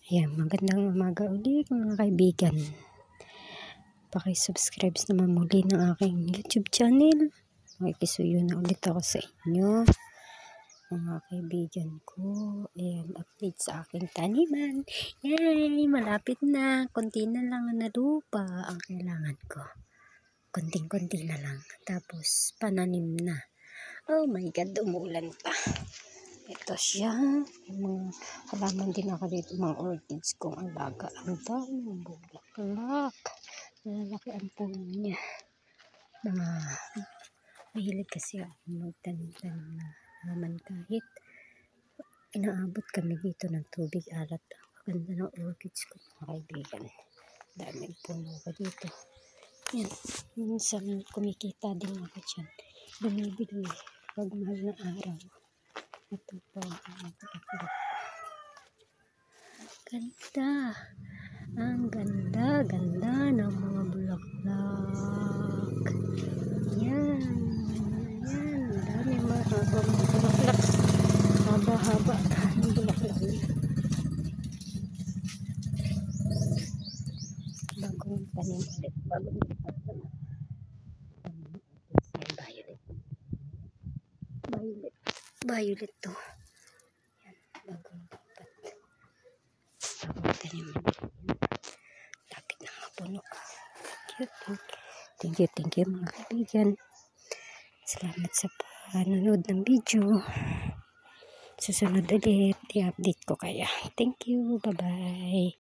Ayan, magandang umaga ulit mga kaibigan. Paki-subscribe naman muli ng aking YouTube channel. Makikisuyo na ulit ako sa inyo, mga kaibigan ko. Ayan, update sa aking taniman. Yay! Malapit na. Konti na lang na lupa ang kailangan ko. Konting-konti na lang. Tapos, pananim na. Oh my God, umulan pa. Ito siya. Mga halaman din ako dito, mga orchids kong alaga. Ang daming bulaklak. Malalaki ang puno niya. Mahilig kasi ako magtanim-tanim na halaman kahit inaabot kami dito ng tubig alat. Ang ganda ng orchids ko, mga kaibigan. Daming puno ko dito. Yan. Minsan kumikita din ako dyan. Bumibili pag mahal na araw. Ito po ang ganda. Ang ganda ng mga bulaklak. Yan. Yan. Dami mahabang bulaklak. Haba-haba ang bulaklak. Bagong tanim ulit. Bagong tanim. Violet to. Yan. Bagong dapat. Tanim ulit. Lapit na mapuno. Thank you mga kaibigan. Salamat sa panonood ng video. Susunod ulit, i-update ko kaya. Thank you. Bye-bye.